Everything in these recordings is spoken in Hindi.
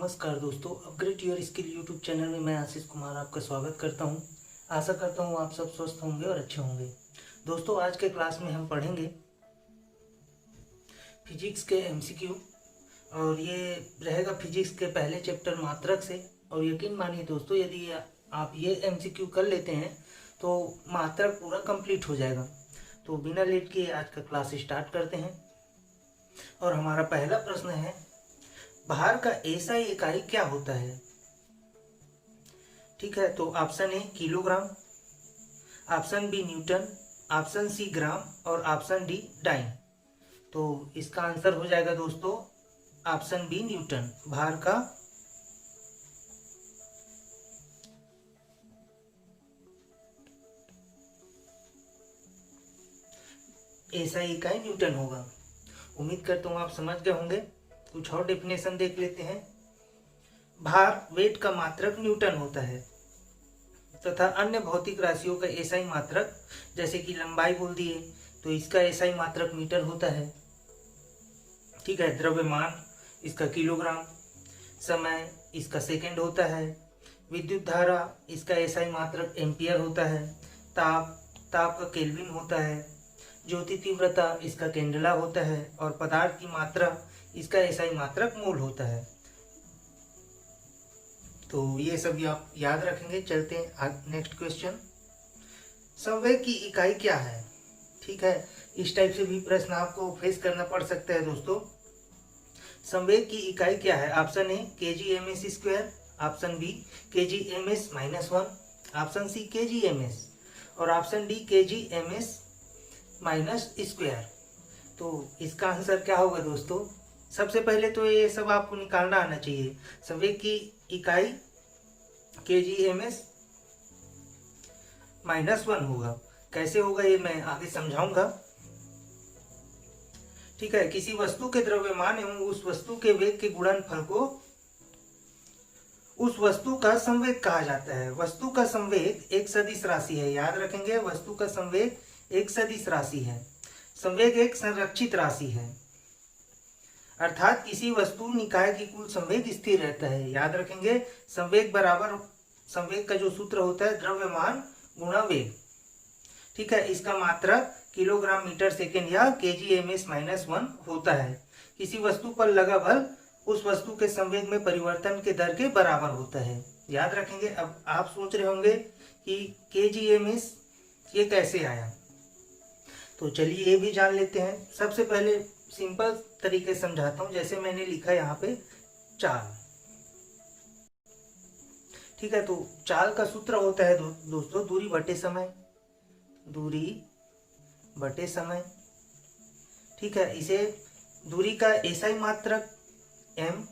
नमस्कार दोस्तों, upgrade your skill YouTube channel में मैं आशीष कुमार आपका स्वागत करता हूं। आशा करता हूं आप सब स्वस्थ होंगे और अच्छे होंगे। दोस्तों, आज के क्लास में हम पढ़ेंगे फिजिक्स के एमसीक्यू और ये रहेगा फिजिक्स के पहले चैप्टर मात्रक से। और यकीन मानिए दोस्तों, यदि आप ये एमसीक्यू कर लेते हैं तो मात्रक पूरा कंप्लीट हो जाएगा। तो बिना लेट किए आज का क्लास स्टार्ट करते हैं। और हमारा पहला प्रश्न है, भार का एसआई इकाई क्या होता है? ठीक है, तो option A kilogram, option B newton, option C gram और ऑप्शन डी डाइन। तो इसका आंसर हो जाएगा दोस्तों ऑप्शन बी न्यूटन। भार का एसआई इकाई न्यूटन होगा। उम्मीद करता हूं आप समझ गए होंगे। कुछ और डेफिनेशन देख लेते हैं। भार वेट का मात्रक न्यूटन होता है तथा अन्य भौतिक राशियों का एसआई मात्रक, जैसे कि लंबाई बोल दिए तो इसका एसआई मात्रक मीटर होता है। ठीक है, द्रव्यमान इसका किलोग्राम, समय इसका सेकंड होता है, विद्युत धारा इसका एसआई मात्रक एम्पियर होता है, ताप का केल्विन होता है, ज्योति तीव्रता इसका कैंडेला होता है और पदार्थ की मात्रा इसका एसआई मात्रक मोल होता है। तो ये सभी आप याद रखेंगे। चलते हैं नेक्स्ट क्वेश्चन। संवेग की इकाई क्या है? ठीक है, इस टाइप से भी प्रश्न आपको फेस करना पड़ सकता है दोस्तों। संवेग की इकाई क्या है? Option A kgms square, option B kgms -1, option C kgms और ऑप्शन डी kgms -स्क्वायर। तो इसका आंसर क्या होगा दोस्तों? सबसे पहले तो ये सब आपको निकालना आना चाहिए। संवेग की इकाई kgms -1 होगा। कैसे होगा ये मैं आगे समझाऊंगा। ठीक है, किसी वस्तु के द्रव्यमान एवं उस वस्तु के वेग के गुणनफल को उस वस्तु का संवेग कहा जाता है। वस्तु का संवेग एक सदिश राशि है, याद रखेंगे। वस्तु का संवेग एक सदिश राशि है। संवेग एक संरक्षित राशि है, अर्थात किसी वस्तु निकाय की कुल संवेग स्थिर रहता है। याद रखेंगे, संवेग बराबर संवेग का जो सूत्र होता है द्रव्यमान गुणा वेग। ठीक है, इसका मात्रक किलोग्राम मीटर सेकेंड या kgms -1 होता है। किसी वस्तु पर लगा बल उस वस्तु के संवेग में परिवर्तन के दर के बराबर होता है। याद रखेंगे। अब आप सोच रहे होंगे कि kgms ये कैसे आया, तो चलिए ये भी जान लेते हैं। सबसे पहले सिंपल तरीके से समझाता हूं। जैसे मैंने लिखा यहाँ पे चाल। ठीक है, तो चाल का सूत्र होता है दोस्तों दूरी बटे समय। दूरी बटे समय। ठीक है, इसे दूरी का एसआई मात्रक m,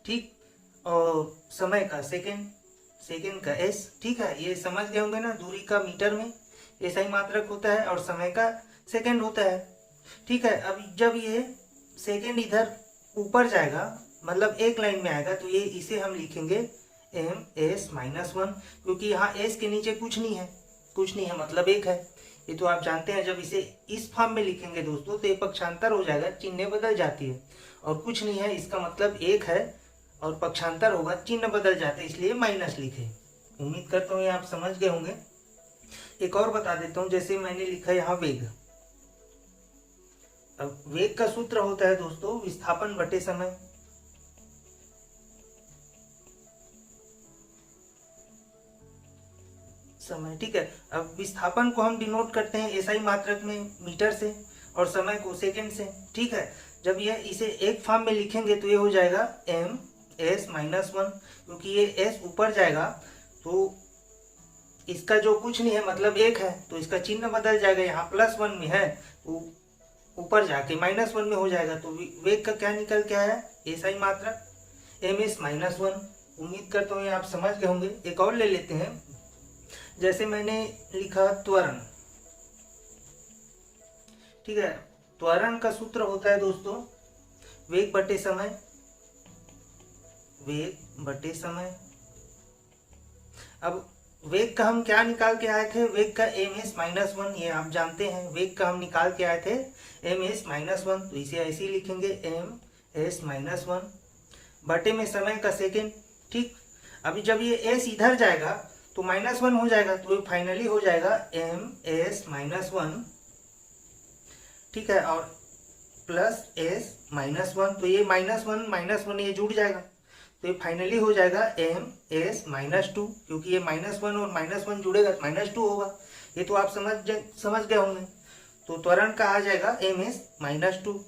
ठीक, और समय का सेकेंड का s। ठीक है, ये समझ गए होंगे ना। दूरी का मीटर में एसआई मात्रक होता है और समय का सेकेंड होता है। ठीक है, अब जब ये सेकेंड इधर ऊपर जाएगा, मतलब एक लाइन में आएगा, तो ये इसे हम लिखेंगे ms -1, क्योंकि यहाँ s के नीचे कुछ नहीं है, मतलब एक है। ये तो आप जानते हैं। जब इसे इस फॉर्म में लिखेंगे दोस्तों तो ये पक्षांतर हो जाएगा, चिन्ह बदल जाती है। और कुछ नहीं है, इसका मतलब एक है और पक्षांतर होगा, चिन्ह बदल जाते हैं, इसलिए माइनस लिखे। उम्मीद करता हूँ ये आप समझ गए होंगे। एक और बता देता हूँ। जैसे मैंने लिखा यहाँ वेग। अब वेग का सूत्र होता है दोस्तों विस्थापन बटे समय। ठीक है, अब विस्थापन को हम डिनोट करते हैं एसआई मात्रक में मीटर से और समय को सेकंड से। ठीक है, जब ये इसे एक फॉर्म में लिखेंगे तो ये हो जाएगा ms -1, क्योंकि ये s ऊपर जाएगा तो इसका जो कुछ नहीं है, मतलब एक है, तो इसका चिन्ह बदल जाएगा। यहाँ +1 में है तो ऊपर जाके -1 में हो जाएगा। तो वेग का क्या निकल के आया? एसआई मात्रक ms -1। उम्मीद करता हूँ ये आप समझ गए होंगे। एक और ले लेते हैं। जैसे मैंने लिखा त्वरण। ठीक है, त्वरण का सूत्र होता है दोस्तों वेग बटे समय। वेग बटे समय। अब वेग का हम क्या निकाल के आए थे? वेग का ms -1, ये आप जानते हैं। वेग का हम निकाल के आए थे ms -1, तो इसे ऐसे ही लिखेंगे ms -1। बटे में समय का सेकेंड। ठीक, अभी जब ये एस इधर जाएगा तो -1 हो जाएगा, तो ये फाइनली हो जाएगा ms-1। ठीक है, और प्लस s-1, तो ये -1 ये जुड़ जाएगा, तो ये फाइनली हो जाएगा ms-2, क्योंकि ये -1 और -1 जुड़ेगा तो -2 होगा। ये तो आप समझ गए होंगे। तो त्वरण का आ जाएगा ms-2।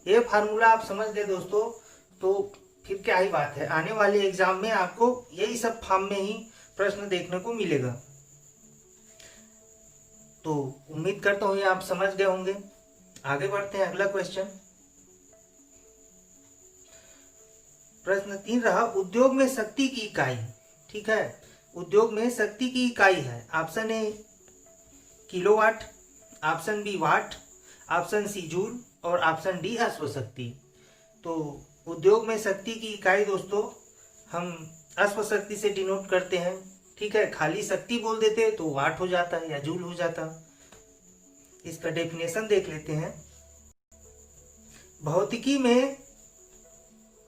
ये फार्मूला आप समझ गए दोस्तों, तो फिर क्या ही बात है, आने वाले एग्जाम में आपको यही सब फॉर्म में ही प्रश्न देखने को मिलेगा। तो उम्मीद करता हूँ ये आप समझ गए होंगे। आगे बढ़ते हैं, अगला क्वेश्चन। प्रश्न 3 रहा, उद्योग में शक्ति की इकाई। ठीक है, उद्योग में शक्ति की इकाई है, option A kilowatt, option B watt, option C joule और ऑप्शन डी अश्वशक्ति। तो उद्योग में शक्ति की इकाई दोस्तों हम अश्वशक्ति से डिनोट करते हैं। ठीक है, खाली शक्ति बोल देते तो वाट हो जाता है या जूल हो जाता। इसका डेफिनेशन देख लेते हैं। भौतिकी में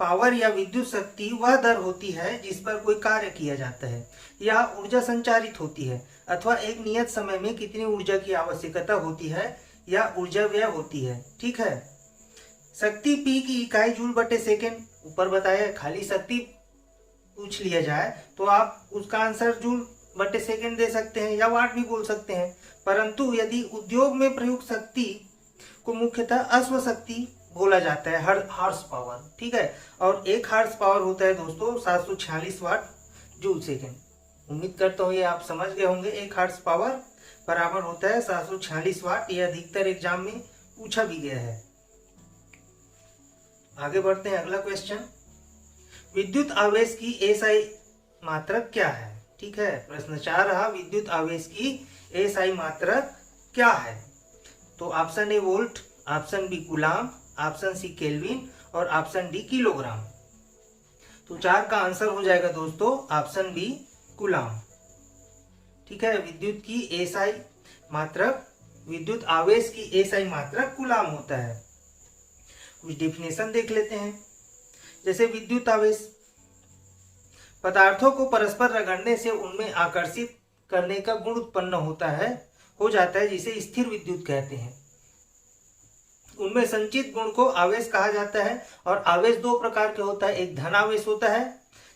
पावर या विद्युत शक्ति वह दर होती है जिस पर कोई कार्य किया जाता है या ऊर्जा संचारित होती है, अथवा एक नियत समय में कितनी ऊर्जा की आवश्यकता होती है या ऊर्जा व्यय होती है। ठीक है, शक्ति P की इकाई जूल बटे सेकेंड ऊपर बताया। खाली शक्ति पूछ लिया जाए तो आप उसका आंसर जूल बटे सेकेंड दे सकते हैं या वाट भी बोल सकते हैं, परंतु यदि उद्योग में प्रयुक्त शक्ति को मुख्यतः अश्वशक्ति बोला जाता है, हार्स पावर। ठीक है, और 1 हार्स पावर होता है दोस्तों 746 वाट जूल सेकेंड। उम्मीद करता हूँ ये आप समझ गए होंगे। 1 हार्स पावर बराबर होता है 746 वाट। ये अधिकतर एग्जाम में पूछा भी गया है। आगे बढ़ते हैं, अगला क्वेश्चन। विद्युत आवेश की एसआई मात्रक क्या है। ठीक है, प्रश्न 4 रहा, विद्युत आवेश की एसआई मात्रक क्या है। तो option A volt, option B coulomb, option C kelvin और ऑप्शन डी किलोग्राम। तो 4 का आंसर हो जाएगा दोस्तों ऑप्शन बी कूलाम। ठीक है, विद्युत की एसआई मात्रक, विद्युत आवेश की एसआई मात्रक कूलाम होता है। कुछ डेफिनेशन देख लेते हैं। जैसे विद्युत आवेश, पदार्थों को परस्पर रगड़ने से उनमें आकर्षित करने का गुण उत्पन्न हो जाता है, जिसे स्थिर विद्युत कहते हैं। उनमें संचित गुण को आवेश कहा जाता है, और आवेश 2 प्रकार के होता है, एक धन आवेश होता है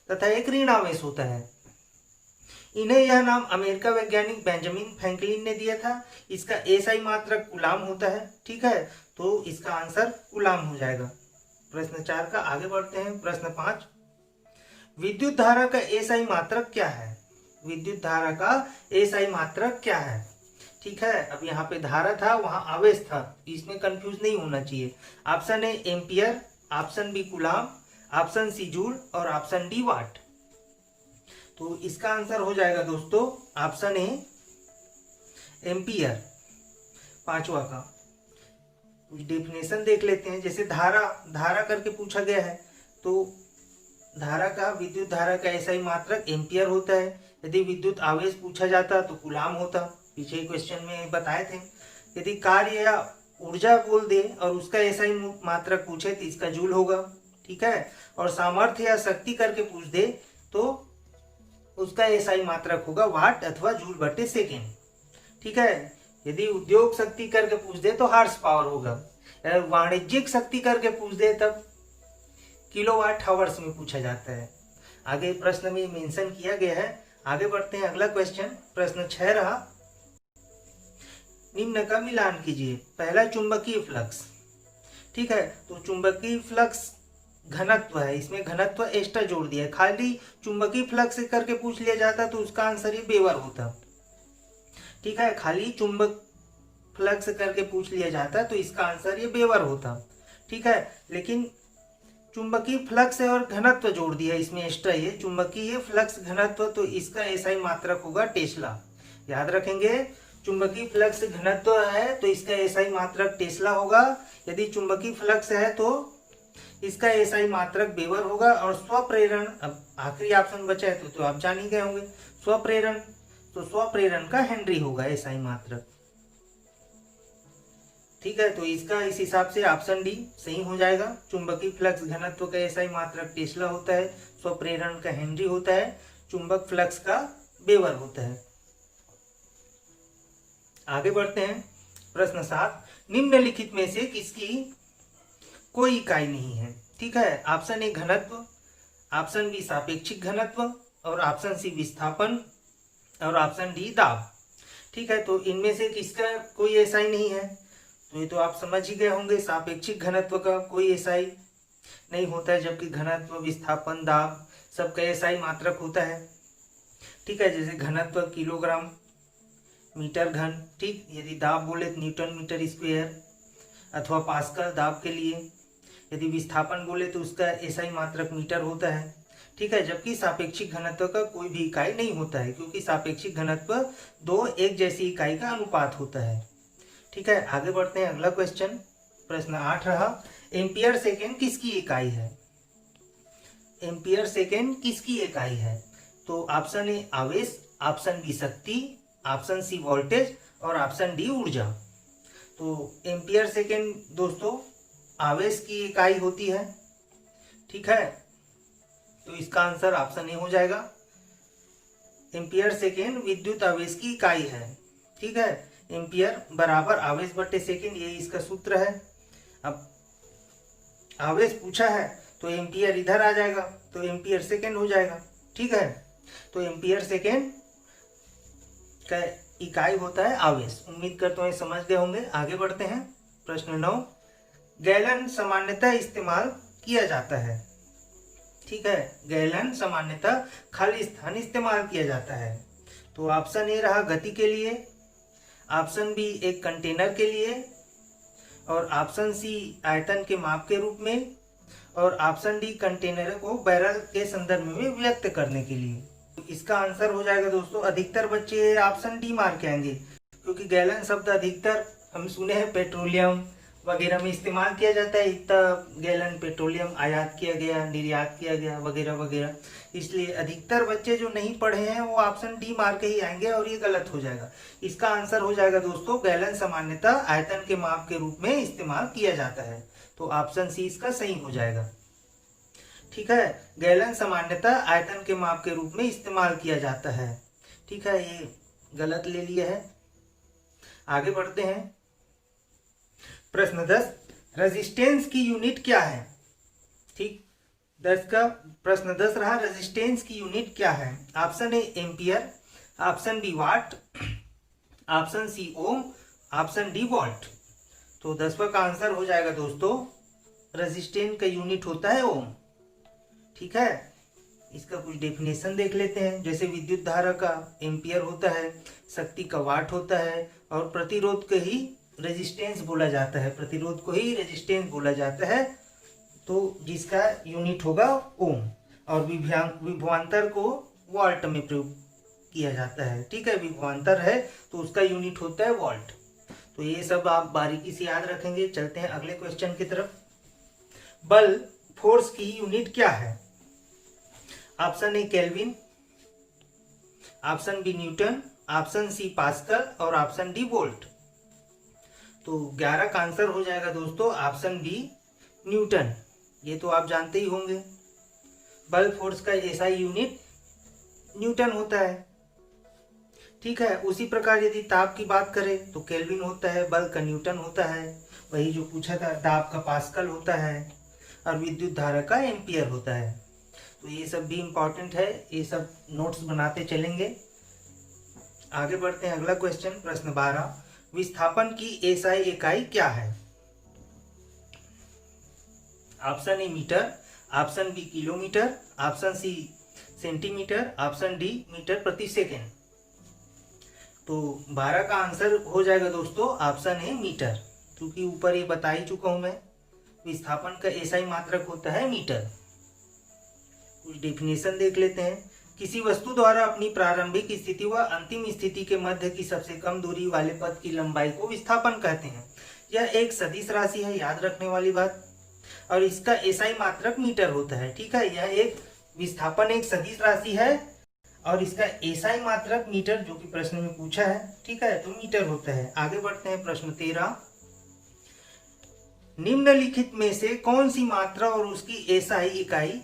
तथा एक ऋण आवेश होता है। इन्हें यह नाम अमेरिका वैज्ञानिक बेंजामिन फ्रैंकलिन ने दिया था। इसका एसआई मात्रक कूलाम होता है। ठीक है, तो इसका आंसर कूलाम हो जाएगा प्रश्न 4 का। आगे बढ़ते हैं, प्रश्न 5, विद्युत धारा का एसआई मात्रक क्या है। विद्युत धारा का एसआई मात्रक क्या है। ठीक है, अब यहाँ पे धारा था, वहां आवेश था, इसमें कंफ्यूज नहीं होना चाहिए। Option A ampere, option B coulomb, option C joule और ऑप्शन डी वाट। तो इसका आंसर हो जाएगा दोस्तों ऑप्शन ए एम्पियर, 5वां का। कुछ डेफिनेशन देख लेते हैं। जैसे धारा करके पूछा गया है, तो धारा का, विद्युत धारा का एसआई मात्रक एम्पियर होता है। यदि विद्युत आवेश पूछा जाता तो कूलाम होता, पीछे क्वेश्चन में बताए थे। यदि कार्य या ऊर्जा बोल दे और उसका एसआई मात्रक पूछे तो इसका जूल होगा। ठीक है, और सामर्थ्य या शक्ति करके पूछ दे तो उसका एसआई मात्रक होगा वाट अथवा जूल बटे सेकेंड। ठीक है, यदि उद्योग शक्ति करके पूछ दे तो हार्स पावर होगा, वाणिज्यिक शक्ति करके पूछ दे तब किलोवाट हावर्स में पूछा जाता है। आगे प्रश्न में मेंशन किया गया है। आगे बढ़ते हैं, अगला क्वेश्चन। प्रश्न 6 रहा, निम्न का मिलान कीजिए। पहला चुंबकीय फ्लक्स। ठीक है, तो चुंबकीय फ्लक्स घनत्व है, इसमें घनत्व एक्स्ट्रा जोड़ दिया है। खाली चुंबकीय फ्लक्स करके पूछ लिया जाता तो उसका आंसर ये वेबर होता। ठीक है, खाली चुंबक फ्लक्स करके पूछ लिया जाता तो इसका आंसर ये वेबर होता। ठीक है, लेकिन चुंबकीय फ्लक्स है और घनत्व जोड़ दिया इसमें एक्स्ट्रा, ये चुंबकीय फ्लक्स घनत्व, तो इसका एसआई मात्रक होगा टेस्ला। याद रखेंगे, चुंबकीय फ्लक्स घनत्व है तो इसका एसआई मात्रक टेस्ला होगा। यदि चुंबकीय फ्लक्स है तो इसका एसआई मात्रक वेबर होगा। और स्वप्रेरण, अब आखिरी ऑप्शन बचा है तो आप जान ही गए होंगे, स्वप्रेरण, तो स्वप्रेरण का हेनरी होगा एसआई मात्रक। ठीक है, तो इसका इस हिसाब से ऑप्शन डी सही हो जाएगा। चुंबकीय फ्लक्स घनत्व का एसआई मात्रक टेस्ला होता है, स्वप्रेरण का हेनरी होता है, चुंबक फ्लक्स का वेबर होता है। आगे बढ़ते हैं। प्रश्न 7, निम्नलिखित में से किसकी कोई इकाई नहीं है? ठीक है, ऑप्शन ए घनत्व, ऑप्शन बी सापेक्षिक घनत्व, और ऑप्शन सी विस्थापन, और ऑप्शन डी दाब। ठीक है, तो इनमें से किसका कोई एसआई नहीं है? तो ये तो आप समझ ही गए होंगे, सापेक्षिक घनत्व का कोई एसआई नहीं होता है, जबकि घनत्व, विस्थापन, दाब सबका एसआई मात्रक होता है। ठीक है, जैसे घनत्व किलोग्राम मीटर घन, ठीक, यदि दाब बोले तो न्यूटन मीटर स्क्वायर अथवा पास्कल दाब के लिए। यदि विस्थापन बोले तो उसका एसआई मात्रक मीटर होता है। ठीक है, जबकि सापेक्षिक घनत्व का कोई भी इकाई नहीं होता है, क्योंकि सापेक्षिक घनत्व दो एक जैसी इकाई का अनुपात होता है। ठीक है, आगे बढ़ते हैं। अगला क्वेश्चन, प्रश्न 8 रहा, एम्पियर सेकेंड किसकी इकाई है? एम्पियर सेकेंड किसकी इकाई है? तो ऑप्शन ए आवेश, ऑप्शन बी शक्ति, ऑप्शन सी वोल्टेज, और ऑप्शन डी ऊर्जा। तो एम्पियर सेकेंड दोस्तों आवेश की इकाई होती है। ठीक है, तो इसका आंसर ऑप्शन ए हो जाएगा। एम्पियर सेकेंड विद्युत आवेश की इकाई है। ठीक है, एम्पियर बराबर आवेश बटे सेकेंड, यही इसका सूत्र है। अब आवेश पूछा है तो एम्पियर इधर आ जाएगा, तो एम्पियर सेकेंड हो जाएगा। ठीक है, तो एम्पियर सेकेंड का इकाई होता है आवेश। उम्मीद करता हूँ समझ गए होंगे। आगे बढ़ते हैं। प्रश्न 9, गैलन सामान्यतः इस्तेमाल किया जाता है। ठीक है, गैलन सामान्यतः खाली स्थान इस्तेमाल किया जाता है। तो ऑप्शन ए रहा गति के लिए, ऑप्शन बी एक कंटेनर के लिए, और ऑप्शन सी आयतन के माप के रूप में, और ऑप्शन डी कंटेनर को बैरल के संदर्भ में व्यक्त करने के लिए। तो इसका आंसर हो जाएगा दोस्तों, अधिकतर बच्चे ऑप्शन डी मार के आएंगे, क्योंकि गैलन शब्द अधिकतर हम सुने हैं पेट्रोलियम वगैरह में इस्तेमाल किया जाता है। इतना गैलन पेट्रोलियम आयात किया गया, निर्यात किया गया वगैरह वगैरह, इसलिए अधिकतर बच्चे जो नहीं पढ़े हैं वो ऑप्शन डी मार के ही आएंगे, और ये गलत हो जाएगा। इसका आंसर हो जाएगा दोस्तों, गैलन सामान्यतः आयतन के माप के रूप में इस्तेमाल किया जाता है। तो ऑप्शन सी इसका सही हो जाएगा। ठीक है, गैलन सामान्यतः आयतन के माप के रूप में इस्तेमाल किया जाता है। ठीक है, ये गलत ले लिया है। आगे बढ़ते हैं। प्रश्न 10, रेजिस्टेंस की यूनिट क्या है? ठीक, 10 का प्रश्न 10 रहा, रेजिस्टेंस की यूनिट क्या है? Option A ampere, option B watt, option C ohm, option D volt. तो 10वां का आंसर हो जाएगा दोस्तों, रेजिस्टेंस का यूनिट होता है ओम। ठीक है, इसका कुछ डेफिनेशन देख लेते हैं। जैसे विद्युत धारा का एम्पियर होता है, शक्ति का वाट होता है, और प्रतिरोध को ही रेजिस्टेंस बोला जाता है। प्रतिरोध को ही रेजिस्टेंस बोला जाता है, तो जिसका यूनिट होगा ओम, और विभवांतर को वोल्ट में प्रयोग किया जाता है। ठीक है, विभवांतर है तो उसका यूनिट होता है वोल्ट। तो ये सब आप बारीकी से याद रखेंगे। चलते हैं अगले क्वेश्चन की तरफ। बल फोर्स की यूनिट क्या है? Option A kelvin, option B newton, option C pascal, और ऑप्शन डी वोल्ट। तो 11 का आंसर हो जाएगा दोस्तों ऑप्शन बी न्यूटन। ये तो आप जानते ही होंगे, बल फोर्स का एसआई यूनिट न्यूटन होता है। ठीक है, उसी प्रकार यदि ताप की बात करें तो केल्विन होता है, बल का न्यूटन होता है, वही जो पूछा था, ताप का पास्कल होता है, और विद्युत धारा का एम्पियर होता है। तो ये सब भी इम्पोर्टेंट है, ये सब नोट्स बनाते चलेंगे। आगे बढ़ते हैं। अगला क्वेश्चन, प्रश्न 12, विस्थापन की एसआई इकाई क्या है? Option A metre, option B kilometre, option C centimetre, option D metre प्रति सेकेंड। तो 12 का आंसर हो जाएगा दोस्तों ऑप्शन ए मीटर, क्योंकि ऊपर ये बता ही चुका हूं मैं, विस्थापन का एसआई मात्रक होता है मीटर। कुछ डेफिनेशन देख लेते हैं। किसी वस्तु द्वारा अपनी प्रारंभिक स्थिति व अंतिम स्थिति के मध्य की सबसे कम दूरी वाले पथ की लंबाई को विस्थापन कहते हैं। यह एक सदिश राशि है, याद रखने वाली बात, और इसका एसआई मात्रक मीटर होता है। ठीक है, यह एक विस्थापन एक सदिश राशि है, और इसका एसआई मात्रक मीटर, जो कि प्रश्न में पूछा है। ठीक है, तो मीटर होता है। आगे बढ़ते हैं। प्रश्न 13, निम्नलिखित में से कौन सी मात्रा और उसकी एसआई इकाई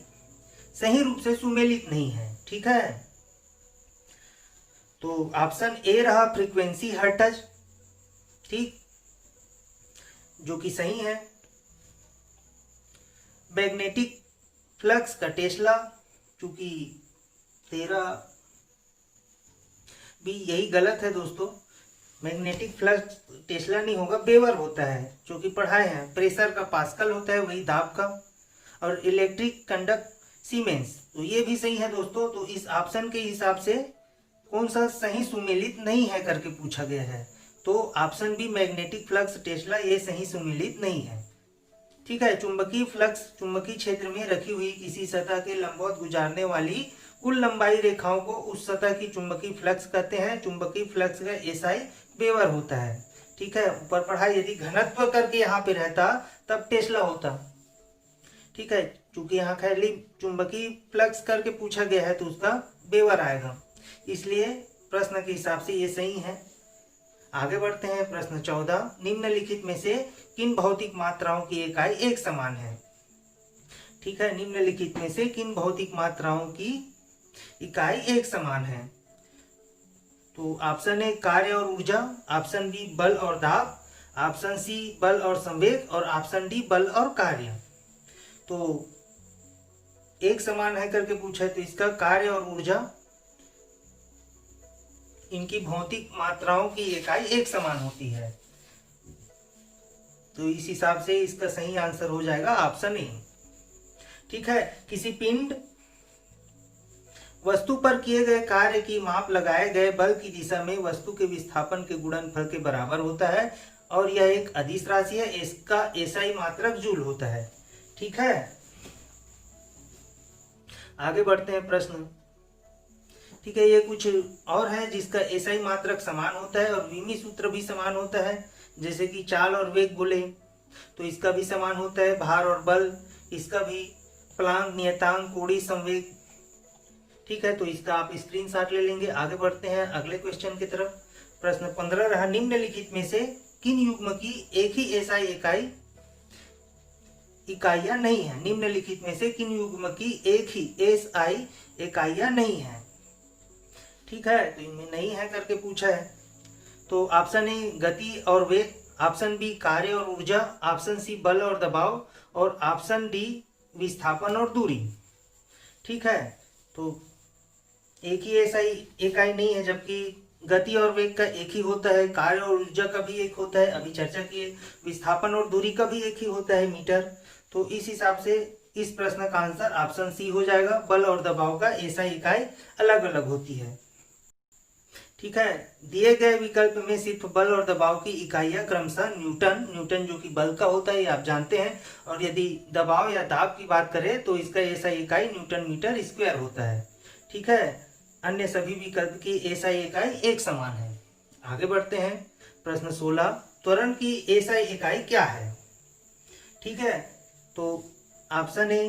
सही रूप से सुमेलित नहीं है। ठीक है, तो ऑप्शन ए रहा फ्रीक्वेंसी हर्ट्ज, ठीक, जो कि सही है। मैग्नेटिक फ्लक्स का टेस्ला, चूंकि 13 भी यही गलत है दोस्तों। मैग्नेटिक फ्लक्स टेस्ला नहीं होगा, वेबर होता है, जो कि पढ़ाए हैं। प्रेशर का पास्कल होता है, वही दाब का। और इलेक्ट्रिक कंडक्ट सीमेंस, तो ये भी सही है दोस्तों। तो इस ऑप्शन के हिसाब से कौन सा सही सुमेलित नहीं है करके पूछा गया है, तो option B magnetic flux tesla ये सही सुमेलित नहीं है। ठीक है, चुंबकीय फ्लक्स चुंबकीय क्षेत्र में रखी हुई किसी सतह के लंबवत गुजारने वाली कुल लंबाई रेखाओं को उस सतह की चुंबकीय फ्लक्स कहते हैं। चुंबकीय फ्लक्स का एसआई वेबर होता है। ठीक है, ऊपर पढ़ा, यदि घनत्व करके यहाँ पे रहता तब टेस्ला होता। ठीक है, चूंकि यहाँ खाली चुंबकीय फ्लक्स करके पूछा गया है तो उसका वेबर आएगा, इसलिए प्रश्न के हिसाब से ये सही है। आगे बढ़ते हैं, प्रश्न 14, निम्नलिखित में से किन भौतिक मात्राओं की इकाई एक समान है। ठीक है, निम्नलिखित में से किन भौतिक मात्राओं की इकाई एक समान है। तो ऑप्शन ए कार्य और ऊर्जा, ऑप्शन बी बल और दाब, ऑप्शन सी बल और संवेग, और ऑप्शन डी बल और कार्य। तो एक समान है करके पूछा है, तो इसका कार्य और ऊर्जा, इनकी भौतिक मात्राओं की इकाई एक समान होती है। तो इस हिसाब से इसका सही आंसर हो जाएगा ऑप्शन ए। ठीक है, किसी पिंड वस्तु पर किए गए कार्य की माप लगाए गए बल की दिशा में वस्तु के विस्थापन के गुणनफल के बराबर होता है, और यह एक अदिश राशि है। इसका एसआई मात्रक जूल होता है। ठीक है, आगे बढ़ते हैं प्रश्न। ठीक है, ये कुछ और है जिसका एसआई मात्रक समान होता है और विमी सूत्र भी समान होता है। जैसे कि चाल और वेग बोले तो इसका भी समान होता है, भार और बल, इसका भी प्लांक नियतांक, कोणीय संवेग। ठीक है, तो इसका आप स्क्रीनशॉट ले लेंगे। आगे बढ़ते हैं अगले क्वेश्चन की तरफ। प्रश्न 15 रहा, निम्नलिखित में से किन युग्म की एक ही एसआई इकाइयां नहीं है। निम्नलिखित में से किन युग्म की एक ही एसआई इकाइयां नहीं है। ठीक है, तो इनमें नहीं है करके पूछा है। तो ऑप्शन ए गति और वेग, ऑप्शन बी कार्य और ऊर्जा, ऑप्शन सी बल और दबाव, और ऑप्शन डी विस्थापन और दूरी। ठीक है, तो एक ही एसआई इकाई नहीं है, जबकि गति और वेग का एक ही होता है, कार्य और ऊर्जा का भी एक होता है, अभी चर्चा किए, विस्थापन और दूरी का भी एक ही होता है, मीटर। तो इस हिसाब से इस प्रश्न का आंसर ऑप्शन सी हो जाएगा। बल और दबाव का एसआई इकाई अलग अलग होती है। ठीक है, दिए गए विकल्प में सिर्फ बल और दबाव की इकाइयां क्रमशः न्यूटन जो कि बल का होता है, ये आप जानते हैं, और यदि दबाव या दाब की बात करें तो इसका एसआई इकाई न्यूटन मीटर स्क्वायर होता है। ठीक है, अन्य सभी विकल्प की एसआई इकाई एक समान है। आगे बढ़ते हैं, प्रश्न 16, त्वरण की एसआई इकाई क्या है। ठीक है, तो option A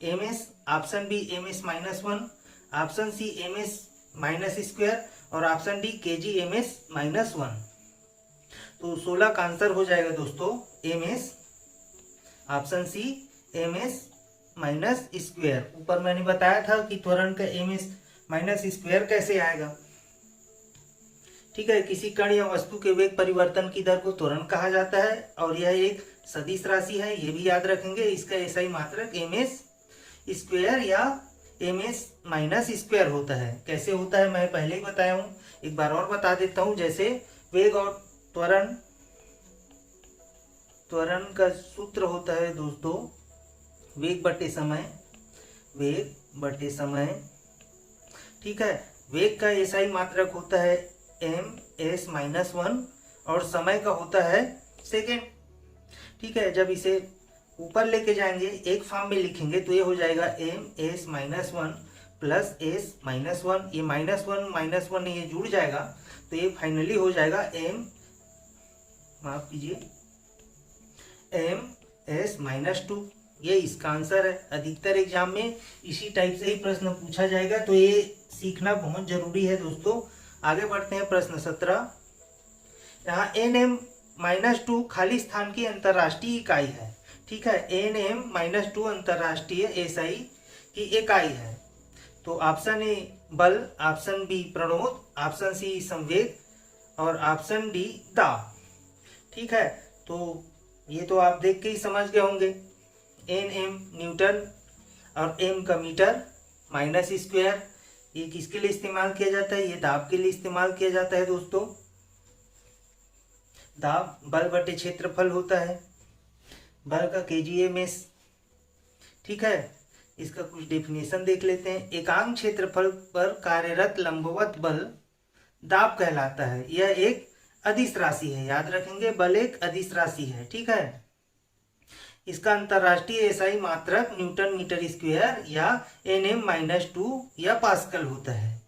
MS, option B MS -1, option C MS minus square, और ऑप्शन डी केजी एमएस -1। तो 16 का आंसर हो जाएगा दोस्तों MS, option C MS minus square. ऊपर मैंने बताया था कि त्वरण का एमएस माइनस स्क्वायर कैसे आएगा। ठीक है, किसी कण या वस्तु के वेग परिवर्तन की दर को त्वरण कहा जाता है, और यह एक सदिश राशि है, ये भी याद रखेंगे। इसका एसआई मात्रक एमएस स्क्वायर या एमएस माइनस स्क्वायर होता है। कैसे होता है मैं पहले ही बताया हूं, एक बार और बता देता हूं। जैसे वेग और त्वरण का सूत्र होता है दोस्तों वेग बटे समय। ठीक है, वेग का एसआई मात्रक होता है एमएस -1 और समय का होता है सेकेंड। ठीक है, जब इसे ऊपर लेके जाएंगे एक फॉर्म में लिखेंगे तो ये हो जाएगा एमएस -1 प्लस एस -1, ये -1 ये जुड़ जाएगा तो ये फाइनली हो जाएगा माफ कीजिए एमएस -2। ये इसका आंसर है। अधिकतर एग्जाम में इसी टाइप से ही प्रश्न पूछा जाएगा, तो ये सीखना बहुत जरूरी है दोस्तों। आगे बढ़ते हैं, प्रश्न 17, यहाँ एनएम -2 खाली स्थान की अंतर्राष्ट्रीय इकाई है। ठीक है, Nm-2 अंतर्राष्ट्रीय एसआई की इकाई है। तो ऑप्शन ए बल, ऑप्शन बी प्रणोद, ऑप्शन सी संवेग और ऑप्शन डी दाब। ठीक है, तो ये तो आप देख के ही समझ गए होंगे। Nm न्यूटन और m का मीटर, माइनस स्क्वायर, ये किसके लिए इस्तेमाल किया जाता है? ये दाब के लिए इस्तेमाल किया जाता है दोस्तों। दाब बल बटे क्षेत्रफल होता है, बल का kgms। ठीक है, इसका कुछ डेफिनेशन देख लेते हैं। एकांक क्षेत्रफल पर कार्यरत लंबवत बल दाब कहलाता है। यह एक अदिश राशि है, याद रखेंगे, बल एक अदिश राशि है। ठीक है, इसका अंतर्राष्ट्रीय एसआई मात्रक न्यूटन मीटर स्क्वायर या Nm-2 या पास्कल होता है।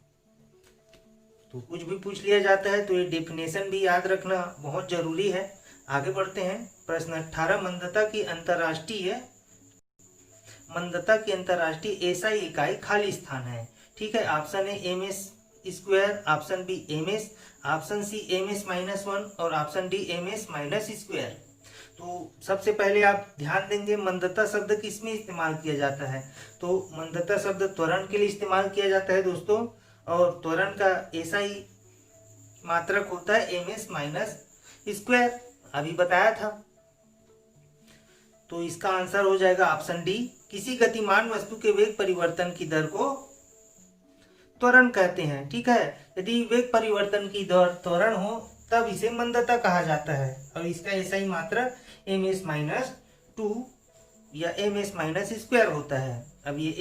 तो कुछ भी पूछ लिया जाता है तो ये डेफिनेशन भी याद रखना बहुत जरूरी है। आगे बढ़ते हैं। प्रश्न 18, मंदता की अंतर्राष्ट्रीय एसआई इकाई खाली स्थान है। ठीक है, option A ms square, option B ms, option C ms-1 और ऑप्शन डी ms-स्क्वायर। तो सबसे पहले आप ध्यान देंगे मंदता शब्द किसमें इस्तेमाल किया जाता है? तो मंदता शब्द त्वरण के लिए इस्तेमाल किया जाता है दोस्तों, और त्वरण का एसआई मात्रक होता है ms-स्क्वायर, अभी बताया था। तो इसका आंसर हो जाएगा ऑप्शन डी। किसी गतिमान वस्तु के वेग परिवर्तन की दर को त्वरण कहते हैं। ठीक है, यदि वेग परिवर्तन की दर त्वरण हो तब इसे मंदता कहा जाता है, और इसका एसआई मात्रक ms-2 या ms-स्क्वायर होता है। अब ये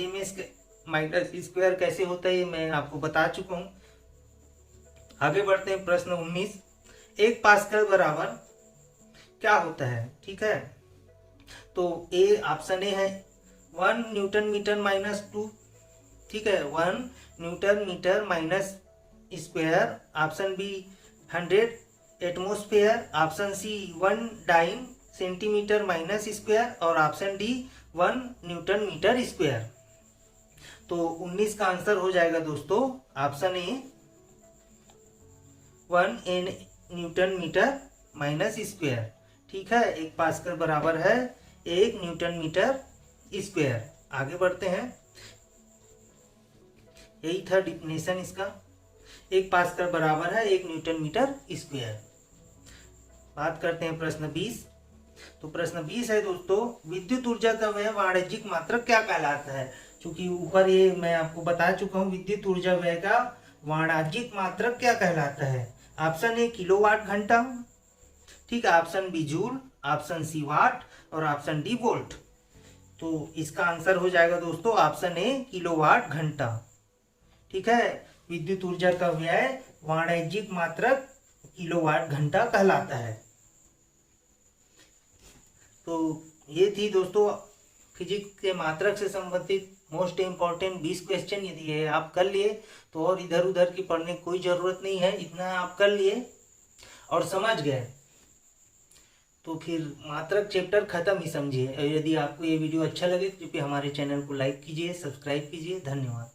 ms-स्क्वायर कैसे होता है ये मैं आपको बता चुका हूं। आगे बढ़ते हैं। प्रश्न 19, 1 पास्कल बराबर क्या होता है? ठीक है, तो ए ऑप्शन ए है 1 न्यूटन मीटर -2। ठीक है, 1 newton metre minus square, option B 100 atmosphere, option C 1 dyne centimetre minus square और option D 1 newton metre square. तो 19 का आंसर हो जाएगा दोस्तों option A 1 newton metre minus square. ठीक है, 1 पास्कल बराबर है 1 न्यूटन मीटर स्क्वायर। आगे बढ़ते हैं। यही था डिफिनेशन इसका, 1 पास्कल बराबर है 1 न्यूटन मीटर स्क्वायर। बात करते हैं प्रश्न 20। तो प्रश्न 20 है दोस्तों, विद्युत ऊर्जा का व्यय वाणिज्यिक मात्रक क्या कहलाता है? क्योंकि ऊपर ये मैं आपको बता चुका हूँ, विद्युत ऊर्जा व्यय का वाणिज्यिक मात्रक क्या कहलाता है? ऑप्शन ए किलोवाट घंटा, ठीक है, option B joule, option C watt और ऑप्शन डी वोल्ट। तो इसका आंसर हो जाएगा दोस्तों ऑप्शन ए किलोवाट घंटा। ठीक है, विद्युत ऊर्जा का व्यय वाणिज्यिक मात्रक किलोवाट घंटा कहलाता है। तो ये थी दोस्तों फिजिक्स के मात्रक से संबंधित मोस्ट इम्पॉर्टेंट 20 क्वेश्चन। यदि ये आप कर लिए तो और इधर उधर की पढ़ने की कोई ज़रूरत नहीं है, इतना आप कर लिए और समझ गए तो फिर मात्रक चैप्टर खत्म ही समझिए। यदि आपको ये वीडियो अच्छा लगे तो कृपया हमारे चैनल को लाइक कीजिए, सब्सक्राइब कीजिए। धन्यवाद।